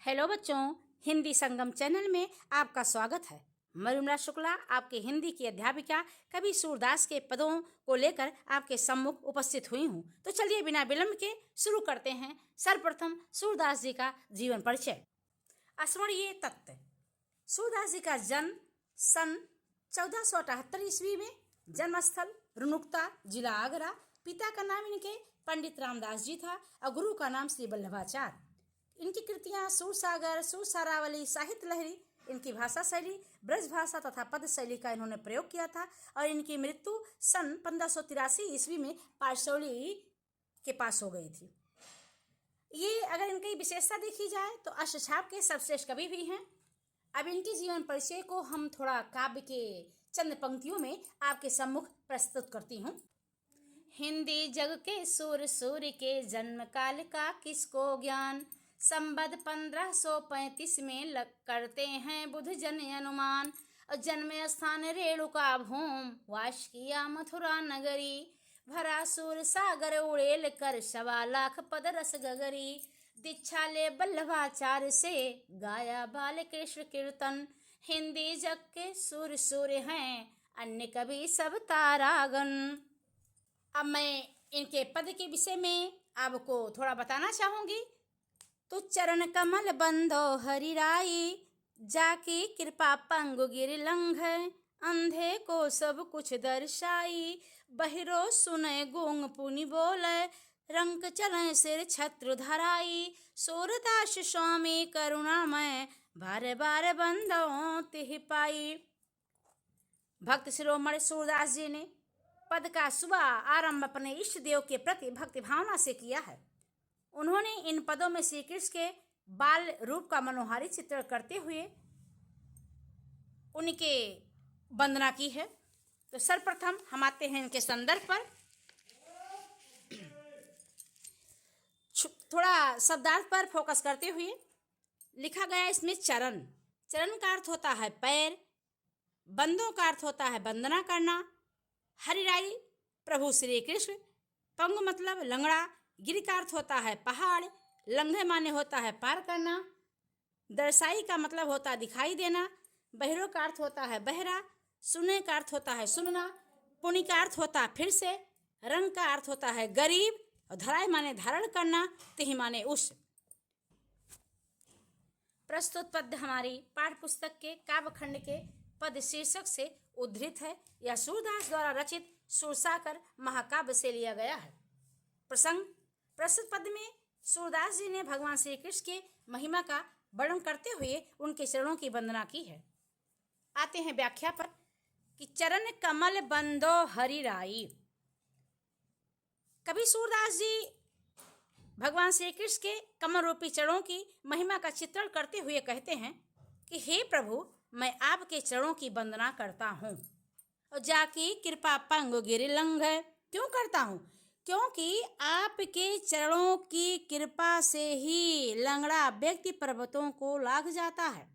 Hello बच्चों, हिंदी संगम channel में आपका स्वागत है। मरुमला शुक्ला आपके हिंदी की अध्यापिका कवि सूरदास के पदों को लेकर आपके सम्मुख उपस्थित हुई हूँ। तो चलिए बिना विलंब के शुरू करते हैं। सर्वप्रथम सूरदास जी का जीवन परिचय। स्मरणीय तथ्य: सूरदास जी का जन्म सन 1478 ईस्वी में। जन्मस्थल रुनुकता, जिला आगरा। पिता का नाम इनके पंडित रामदास जी था और गुरु का नाम श्री वल्लभाचार्य। इनकी कृतियां सूरसागर, सूरसारावली, साहित्य लहरी। इनकी भाषा शैली ब्रज भाषा तथा पद शैली का इन्होंने प्रयोग किया था और इनकी मृत्यु सन 1583 ईस्वी में पारसौली के पास हो गई थी। ये अगर इनकी विशेषता देखी जाए तो अष्टछाप के सर्वश्रेष्ठ कवि भी हैं। अब इनके जीवन परिचय को हम थोड़ा काव्य के चंद पंक्तियों में आपके सम्मुख प्रस्तुत करती हूँ। हिंदी जग के सूर सूर्य के जन्म काल का किसको ज्ञान, संबत 1535 में करते हैं बुध जन अनुमान। जन्म स्थान रेणुका भूम, वास किया मथुरा नगरी। भरा सूर सागर उड़ेल कर 1.25 पद रस गगरी। दीक्षा ले वल्लभाचार्य से गाया बाल कृष्ण कीर्तन। हिंदी जग के सूर सूर्य हैं, अन्य कवि सब तारागण। अब मैं इनके पद के विषय में आपको थोड़ा बताना चाहूंगी। तो चरण कमल बंदो हरि राई, जाकी कृपा पंगु गिर लंघ। अंधे को सब कुछ दर्शाई, बहिरो सुने गूंग पुनि बोले। रंक चले सिर छत्र धराई, सूरदास स्वामी करुणामय। बार बार बंदो तिह पाई। भक्त शिरोमणि सूरदास जी ने पद का सुबह आरंभ अपने इष्ट देव के प्रति भक्ति भावना से किया है। उन्होंने इन पदों में श्री कृष्ण के बाल रूप का मनोहारी चित्रण करते हुए उनके वंदना की है। तो सर्वप्रथम हम आते हैं इनके संदर्भ पर। थोड़ा शब्दार्थ पर फोकस करते हुए लिखा गया इसमें चरण। चरण का अर्थ होता है पैर, बंदों का अर्थ होता है वंदना करना। हरिराई प्रभु श्री कृष्ण। पंग मतलब लंगड़ा। गिर का अर्थ होता है पहाड़। लंघे माने होता है पार करना। दर्शाई का मतलब होता है दिखाई देना। बहिरो का अर्थ होता है बहरा। सुने का अर्थ होता है सुनना। पुनि का अर्थ होता है फिर से। रंग का अर्थ होता है गरीब। और धराई माने धारण करना। तिहि माने उस। प्रस्तुत पद हमारी पाठ पुस्तक के काव्यखंड के पद शीर्षक से उद्धृत है। यह सूरदास द्वारा रचित सूरसागर महाकाव्य से लिया गया है। प्रसंग: प्रस्तुत पद में सूरदास जी ने भगवान श्री कृष्ण के महिमा का वर्णन करते हुए उनके चरणों की वंदना की है। आते हैं व्याख्या पर कि चरण कमल बंदो हरि राई। कवि सूरदास जी भगवान श्री कृष्ण के कमल रूपी चरणों की महिमा का चित्रण करते हुए कहते हैं कि हे प्रभु, मैं आपके चरणों की वंदना करता हूँ और जाकी कृपा पंग गिर लंघ। क्यों करता हूँ? क्योंकि आपके चरणों की कृपा से ही लंगड़ा व्यक्ति पर्वतों को लांघ जाता है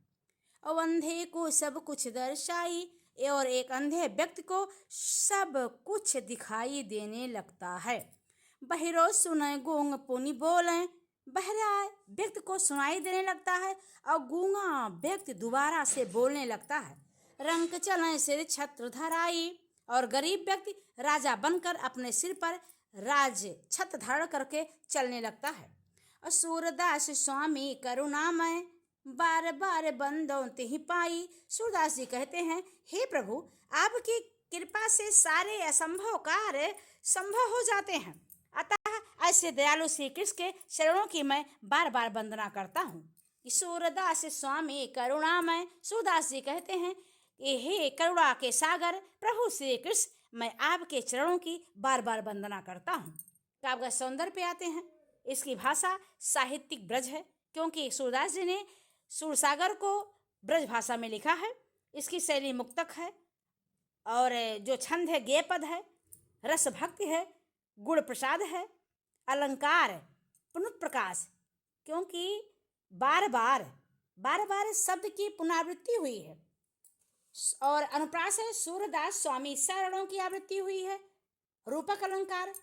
और अंधे को सब कुछ दर्शाई और एक अंधे व्यक्ति को सब कुछ दिखाई देने लगता है। बहिरो सुने गूंग पुनि बोले। बहरा व्यक्ति को सुनाई देने लगता है और गूंगा व्यक्ति दोबारा से बोलने लगता है। रंक चले सिर छत्र धराई, और गरीब व्यक्ति राजा बनकर अपने सिर पर राज छत्र धारण करके चलने लगता है। और सूरदास स्वामी करुणामय, बार बार बंदों तिहि पाई। सूरदास जी कहते हैं, हे प्रभु, आपकी कृपा से सारे असंभव कार्य संभव हो जाते हैं। अतः ऐसे दयालु श्री कृष्ण के चरणों की मैं बार बार वंदना करता हूँ। सूरदास स्वामी करुणामय। सूरदास जी कहते हैं, हे करुणा के सागर प्रभु श्री कृष्ण, मैं आपके चरणों की बार बार वंदना करता हूँ। काव्य सौंदर्य पे आते हैं। इसकी भाषा साहित्यिक ब्रज है, क्योंकि सूरदास जी ने सूरसागर को ब्रज भाषा में लिखा है। इसकी शैली मुक्तक है और जो छंद है गेय पद है, रस भक्ति है, गुण प्रसाद है, अलंकार पुनः प्रकाश, क्योंकि बार बार शब्द की पुनरावृत्ति हुई है। और अनुप्रास है सूरदास स्वामी चरणों की आवृत्ति हुई है। रूपक अलंकार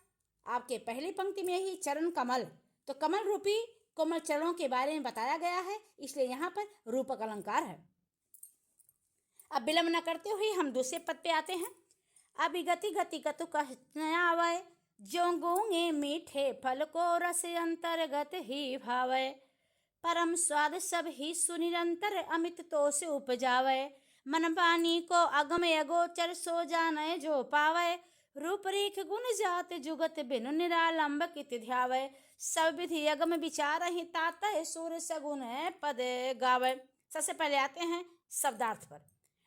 आपके पहली पंक्ति में ही चरण कमल, तो कमल रूपी कोमल चरणों के बारे में बताया गया है, इसलिए यहाँ पर रूपक अलंकार है। अब विलंब न करते हुए हम दूसरे पद पे आते हैं। अभी गति गति कतु कहवै, जो गूंगे मीठे फल को रस अंतर्गत ही भावै। परम स्वाद सब ही सुनिरंतर अमित तो से उपजावै। मन पानी को अगम अगोचर सो जाने जो पावै। रूप रेख गुण जात जुगत बिनु निरालंब कित ध्यावै। सब विधि अगम विचार ही तातय सुर सगुन पद गावै। सबसे पहले आते हैं शब्दार्थ पर।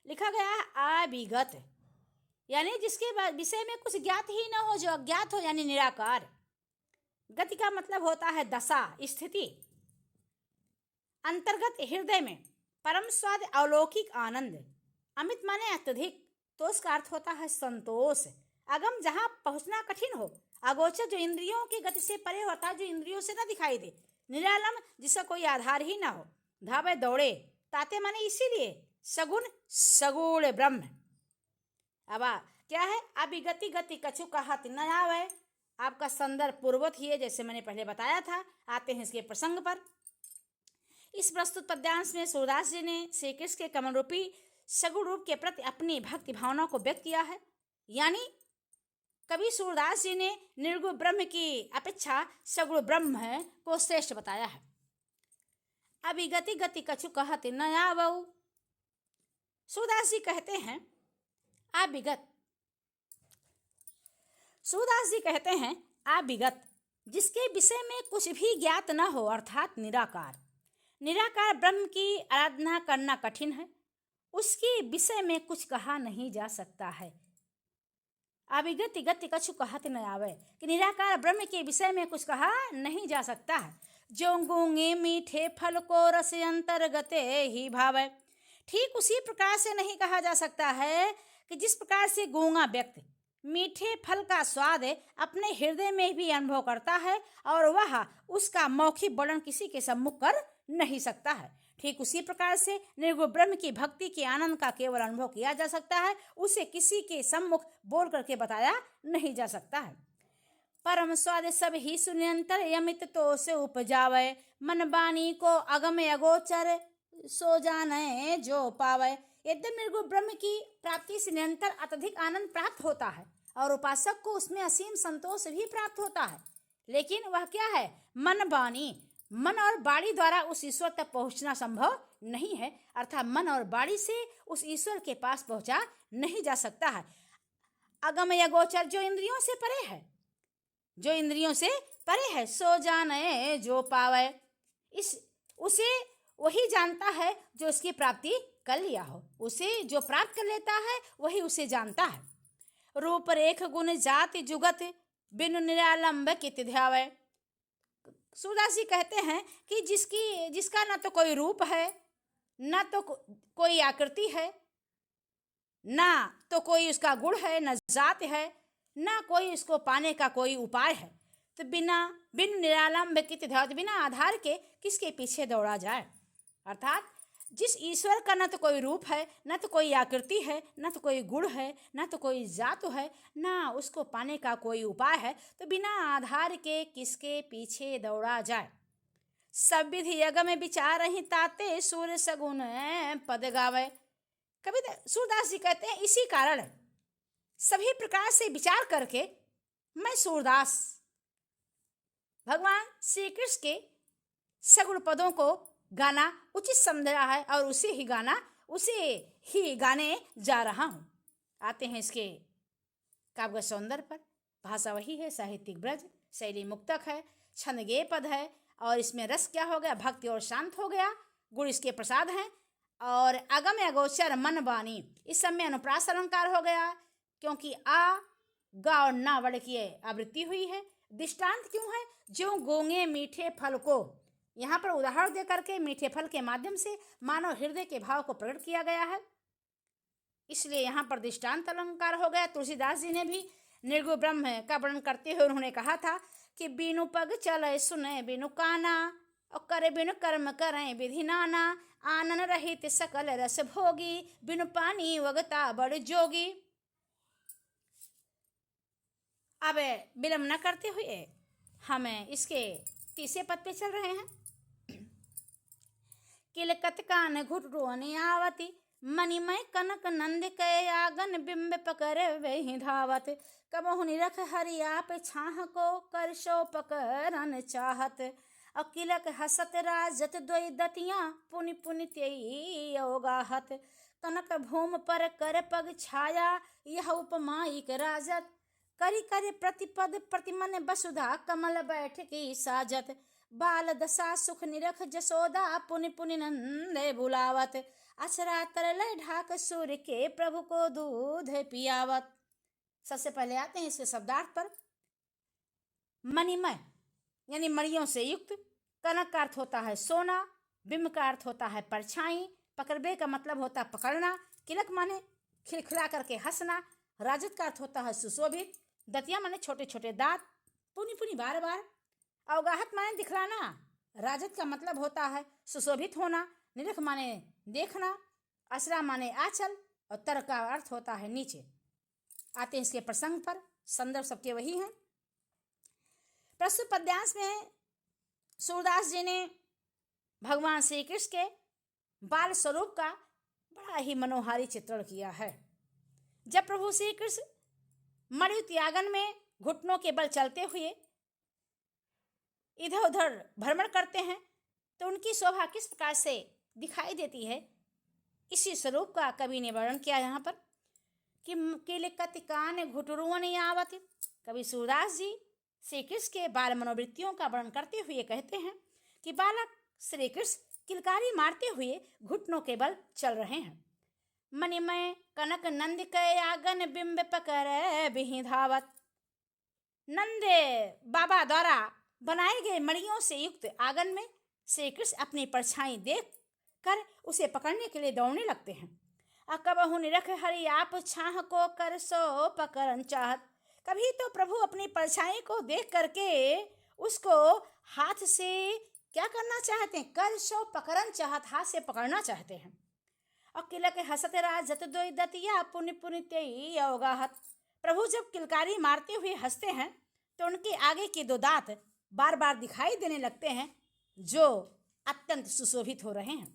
लिखा गया है अविगत, यानी जिसके विषय में कुछ ज्ञात ही न हो, जो अज्ञात हो यानी निराकार। गति का मतलब होता है दशा, स्थिति। अंतर्गत हृदय में, परम स्वाद अलौकिक आनंद, अमित माने अत्यधिक, तो उसका अर्थ होता है संतोष। अगम जहां पहुंचना कठिन हो, अगोचर जो इंद्रियों की गति से परे होता है, जो इंद्रियों से न दिखाई दे, निरालम जिसका कोई आधार ही ना हो, धावे दौड़े, ताते माने इसीलिए, सगुण सगुण ब्रह्म। अब क्या है, अभिगति गति कछु कहत न आवे। आपका संदर्भ पूर्वत ही है, जैसे मैंने पहले बताया था। आते हैं इसके प्रसंग पर। इस प्रस्तुत पद्यांश में सूरदास जी ने श्री कृष्ण के कमल रूपी सगुण रूप के प्रति अपनी भक्ति भावना को व्यक्त किया है। यानी कवि सूरदास जी ने निर्गुण ब्रह्म की अपेक्षा सगुण ब्रह्म को श्रेष्ठ बताया है। अभी गति गति कछु कहत न आवौ। सूरदास जी कहते हैं अविगत, सूरदास जी कहते हैं अविगत, जिसके विषय में कुछ भी ज्ञात न हो, अर्थात निराकार। निराकार ब्रह्म की आराधना करना कठिन है, उसके विषय में कुछ कहा नहीं जा सकता है। अविगति गति कछु कहत न आवे, कि निराकार ब्रह्म के विषय में कुछ कहा नहीं जा सकता है। जो गूंगे मीठे फल को रस अंतर्गत ही भावे। ठीक उसी प्रकार से नहीं कहा जा सकता है कि जिस प्रकार से गूंगा व्यक्ति मीठे फल का स्वाद अपने हृदय में भी अनुभव करता है, और वह उसका मौखिक वर्णन किसी के सम्मुख कर नहीं सकता है। ठीक उसी प्रकार से निर्गुण ब्रह्म की भक्ति के आनंद का केवल अनुभव किया जा सकता है, उसे किसी के सम्मुख बोल करके बताया नहीं जा सकता है। परम स्वाद सब ही सुनिरंतर यमित तो से उपजावे। मन बानी को अगम अगोचर सो जाने जो पावे। यद्यपि निर्गुण ब्रह्म की प्राप्ति से निरंतर अत्यधिक आनंद प्राप्त होता है, और उपासक को उसमें असीम संतोष भी प्राप्त होता है, लेकिन वह क्या है, मन बानी, मन और बाणी द्वारा उस ईश्वर तक पहुंचना संभव नहीं है। अर्थात मन और बाणी से उस ईश्वर के पास पहुंचा नहीं जा सकता है। अगम अगोचर जो इंद्रियों से परे है, जो इंद्रियों से परे है, सो जाने जो पावे। इस उसे वही जानता है जो उसकी प्राप्ति कर लिया हो। उसे जो प्राप्त कर लेता है वही उसे जानता है। रूप रेख गुण जाति जुगत बिनु निरालंब कित ध्यावे। सूरदास जी कहते हैं कि जिसका न तो कोई रूप है, न तो कोई आकृति है, ना तो कोई उसका गुण है, न जात है, ना कोई उसको पाने का कोई उपाय है, तो बिन निरालंब कित ध्यावे, बिना आधार के किसके पीछे दौड़ा जाए। अर्थात जिस ईश्वर का न तो कोई रूप है, न तो कोई आकृति है, न तो कोई गुण है, न तो कोई जात है, ना उसको पाने का कोई उपाय है, तो बिना आधार के किसके पीछे दौड़ा जाए। सब विधि अगम विचार ही ताते सूर्य सगुन पद गावे। कवि सूरदास जी कहते हैं इसी कारण सभी प्रकार से विचार करके मैं सूरदास भगवान श्री कृष्ण के सगुण पदों को गाना उचित समझ रहा है, और उसे ही गाने जा रहा हूँ। आते हैं इसके काव्य सौंदर्य पर। भाषा वही है, साहित्यिक ब्रज, शैली मुक्तक है, छंद गेय पद है, और इसमें रस क्या हो गया, भक्ति और शांत हो गया, गुण इसके प्रसाद हैं। और अगम अगोचर मन बानी, इस समय अनुप्रास अलंकार हो गया, क्योंकि आ गा और ना वर्ड की आवृत्ति हुई है। दृष्टांत क्यों है, जो गूंगे मीठे फल को, यहाँ पर उदाहरण दे करके मीठे फल के माध्यम से मानव हृदय के भाव को प्रकट किया गया है, इसलिए यहाँ पर दृष्टांत अलंकार हो गया। तुलसीदास जी ने भी निर्गुण ब्रह्म का वर्णन करते हुए उन्होंने कहा था कि बिनु पग चले सुने बिनु काना, और करे बिनु कर्म करें विधि नाना, आनन रहित सकल रस भोगी, बिनु पानी वगता बड़ जोगी। अब विलंब न करते हुए हमें इसके तीसरे पद पे चल रहे हैं। किलकत कान घुटरुअनि आवती, मणिमय कनक नंद कै आगन बिंब पकर वही धावत। कबहु निरख हरियाप छाह को कर शो पकरन चाहत। अकिलक हसत राजत द्वै दतियाँ पुनि पुनि त्यई अवगाहत। कनक भूम पर कर पग छाया यह उपमाइक राजत। करि करि प्रतिपद प्रतिमन वसुधा कमल बैठ की साजत। बाल दशा सुख निरख जसोदा पुनि पुनि नंद बुलावत। अचरा तरल ढाक सूर्य के प्रभु को दूध पियावत। सबसे पहले आते हैं इसके शब्दार्थ पर। मणिमय यानी मणियों से युक्त, कनक का अर्थ होता है सोना, बिंब का अर्थ होता है परछाई, पकड़बे का मतलब होता है पकड़ना, किलक माने खिलखिला करके हंसना, राजत का अर्थ होता है सुशोभित, दतिया माने छोटे छोटे दांत, पुनि पुनि बार बार, अवगाहत माने दिखलाना, राजत का मतलब होता है सुशोभित होना, निरख माने देखना, असरा माने आंचल और तर का अर्थ होता है नीचे। आते हैं इसके प्रसंग पर। संदर्भ सबके वही हैं। प्रस्तुत पद्यांश में सूरदास जी ने भगवान श्री कृष्ण के बाल स्वरूप का बड़ा ही मनोहारी चित्रण किया है। जब प्रभु श्री कृष्ण मणित्यागन में घुटनों के बल चलते हुए इधर उधर भ्रमण करते हैं तो उनकी शोभा किस प्रकार से दिखाई देती है, इसी स्वरूप का कवि ने वर्णन किया यहाँ पर कि किलकत कान घुटरुअनि आवति। कवि सूरदास जी श्री कृष्ण के बाल मनोवृत्तियों का वर्णन करते हुए कहते हैं कि बालक श्री कृष्ण किलकारी मारते हुए घुटनों के बल चल रहे हैं। मणिमय कनक नंद कै आगन बिंब पकर बिहि धावत। नंद बाबा द्वारा बनाए गए मणियों से युक्त आंगन में श्री कृष्ण अपनी परछाई देख कर उसे पकड़ने के लिए दौड़ने लगते हैं। कबहु निरख हरि आप छाह को कर सो पकड़न चाहत। कभी तो प्रभु अपनी परछाई को देख करके उसको हाथ से क्या करना चाहते हैं, कर सो पकड़न चाहत, हाथ से पकड़ना चाहते हैं। और किलक हसत राजत द्वै दतिया पुनि पुनि त्यई अवगाहत। प्रभु जब किलकारी मारते हुए हंसते हैं तो उनके आगे के दो दांत बार बार दिखाई देने लगते हैं जो अत्यंत सुशोभित हो रहे हैं।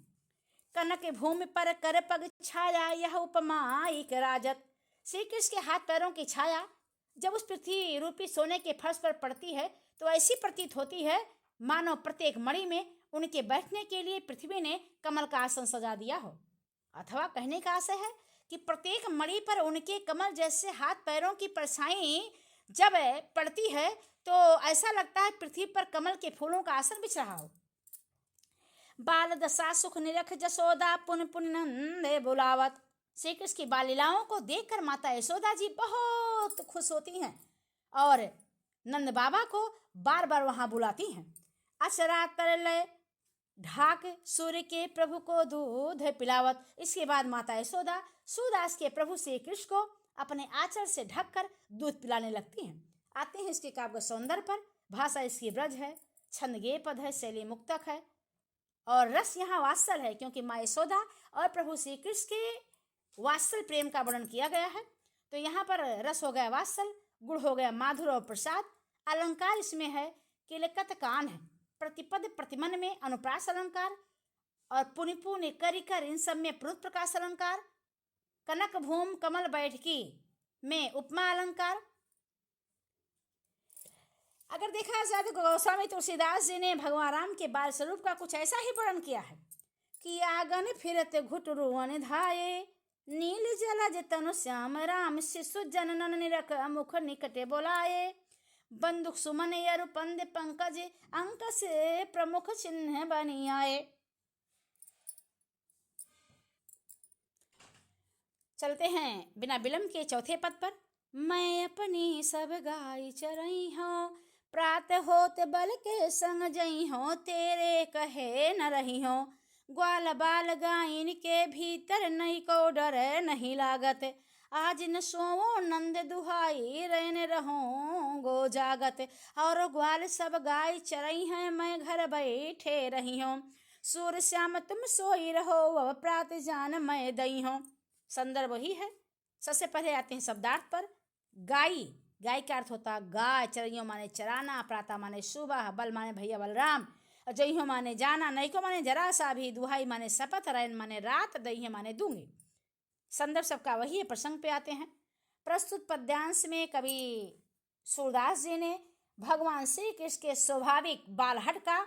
कनक भूमि पर कर पग छाया यह उपमा एक राजत। श्री कृष्ण के हाथ पैरों की छाया जब उस पृथ्वी रूपी सोने के फर्श पर पड़ती है तो ऐसी प्रतीत होती है मानो प्रत्येक मणि में उनके बैठने के लिए पृथ्वी ने कमल का आसन सजा दिया हो। अथवा कहने का आशय है कि प्रत्येक मणि पर उनके कमल जैसे हाथ पैरों की परछाई जब पड़ती है तो ऐसा लगता है पृथ्वी पर कमल के फूलों का आसन बिछ रहा हो। बाल दशा सुख निरख जसोदा पुन पुन नंद बुलावत। श्री कृष्ण की बाल लीलाओं को देखकर माता यशोदा जी बहुत खुश होती हैं और नंद बाबा को बार बार वहां बुलाती हैं। अचरा तरल ढाक सूर्य के प्रभु को दूध पिलावत। इसके बाद माता यशोदा सूरदास के प्रभु श्री कृष्ण को अपने आंचल से ढककर दूध पिलाने लगती हैं। आते हैं इसके काव्य सौंदर्य पर। भाषा इसकी ब्रज है, छंद गेय पद है, शैली मुक्तक है और रस यहाँ वात्सल है, क्योंकि माँ यशोदा और प्रभु श्री कृष्ण के वात्सल प्रेम का वर्णन किया गया है। तो यहाँ पर रस हो गया वात्सल, गुण हो गया माधुर और प्रसाद, अलंकार इसमें है किलकत कान है, प्रतिपद प्रतिमन में अनुप्रास अलंकार और पुनि पुनि करि कर इन सब में प्रुत प्रकाश अलंकार, कनक भूम कमल बैठकी में उपमा अलंकार। अगर देखा जाए तो गोस्वामी तुलसीदास जी ने भगवान राम के बाल स्वरूप का कुछ ऐसा ही वर्णन किया है कि आगन फिरत घुटरुअनि धाये, नील जलज तनु श्याम राम शिशु जननन निरख मुख निकटे बोलाए, बंदुक सुमन यरु पंद पंकज अंक से प्रमुख चिन्ह बनी आए। चलते हैं बिना विलंब के चौथे पद पर। मैं अपनी सब गाय चरई हूँ, प्रात होत बल के संग जई हो, तेरे कहे न रही हो, ग्वाल बाल गायन के भीतर नहीं को डर नहीं लागत, आज न सोवो नंद दुहाई रहन रहो गो जागत, और ग्वाल सब गाय चरई हैं मैं घर बैठे रही हूँ, सूर श्याम तुम सोई रहो वह प्रात जान मैं दई हूँ। संदर्भ वही है। सबसे पहले आते हैं शब्दार्थ पर। गाई, गाय का अर्थ होता गाय, चरइयों माने चराना, प्रातः माने सुबह, बल माने भैया बलराम, जइहो माने जाना, नहीं को माने जरा सा भी, दुहाई माने शपथ, रैन माने रात, दइहे माने दूंगी। संदर्भ सबका वही है। प्रसंग पे आते हैं। प्रस्तुत पद्यांश में कवि सूरदास जी ने भगवान श्री कृष्ण के स्वाभाविक बालहट का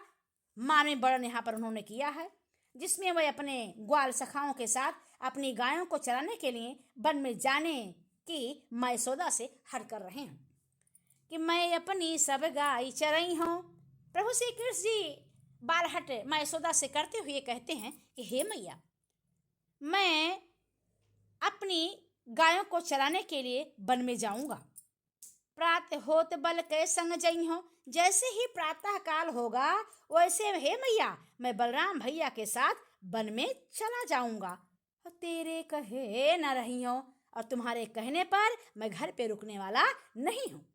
मानवीय वर्णन यहाँ पर उन्होंने किया है, जिसमें वह अपने ग्वाल सखाओं के साथ अपनी गायों को चराने के लिए वन में जाने की मयसोदा से हट कर रहे हैं कि मैं अपनी सब गाय चरई हूँ। प्रभु श्री कृष्ण जी बालहट मयसोदा से करते हुए कहते हैं कि हे मैया, मैं अपनी गायों को चराने के लिए वन में जाऊंगा। प्रातः होत बल के संग जई हो, जैसे ही प्रातः काल होगा वैसे हे मैया मैं बलराम भैया के साथ वन में चला जाऊंगा। तेरे कहे न रही हो, और तुम्हारे कहने पर मैं घर पे रुकने वाला नहीं हूँ।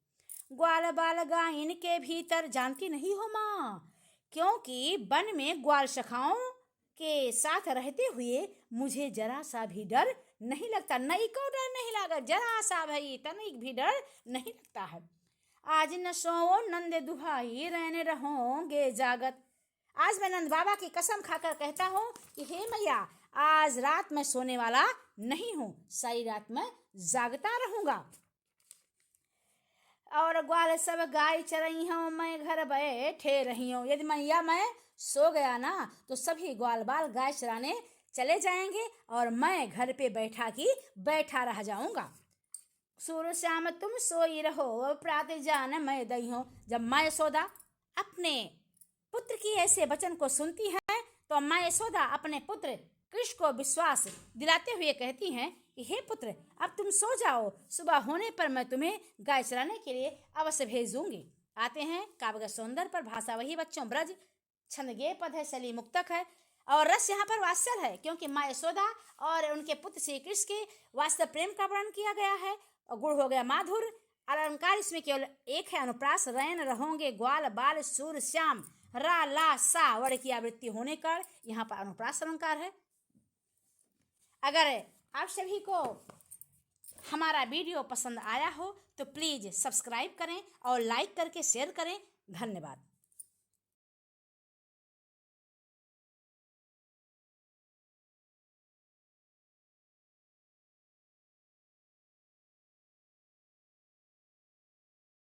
ग्वाल बाल गायन के भीतर जानती नहीं हो माँ, क्योंकि वन में ग्वाल सखाओं के साथ रहते हुए मुझे जरा सा भी डर नहीं लगता। नहीं को डर नहीं लगा, जरा सा भाई तनिक भी डर नहीं लगता है। आज न सो नंद दुहाई रहने रहोगे जागत। आज मैं नंद बाबा की कसम खाकर कहता हूँ कि हे मैया आज रात मैं सोने वाला नहीं हूँ, सारी रात मैं जागता रहूंगा। और ग्वाल सब गाय चरई हूँ, मैं घर बैठे रही हूँ। यदि मैया मैं सो गया ना तो सभी ग्वाल बाल गाय चराने चले जाएंगे और मैं घर पे बैठा रह जाऊंगा। सूर्य श्याम तुम सोई रहो, प्रातः जान मैं दई हूँ। जब मैं यशोदा अपने पुत्र की ऐसे वचन को सुनती है तो मैं यशोदा अपने पुत्र कृष्ण को विश्वास दिलाते हुए कहती हैं कि हे पुत्र अब तुम सो जाओ, सुबह होने पर मैं तुम्हें गाय चराने के लिए अवश्य भेजूंगी। आते हैं काव्य का सौंदर्य पर। भाषा वही बच्चों ब्रज, छंद गेय पद है, शैली मुक्तक है और रस यहाँ पर वात्सल है, क्योंकि माँ यशोदा और उनके पुत्र श्री कृष्ण के वास्तव प्रेम का वर्णन किया गया है और गुण हो गया माधुर। अलंकार इसमें केवल एक है, अनुप्रास। रैन रहोगे ग्वाल बाल सूर श्याम, रा ला सा वर्ण की आवृत्ति होने कर यहाँ पर अनुप्रास अलंकार है। अगर आप सभी को हमारा वीडियो पसंद आया हो तो प्लीज सब्सक्राइब करें और लाइक करके शेयर करें। धन्यवाद।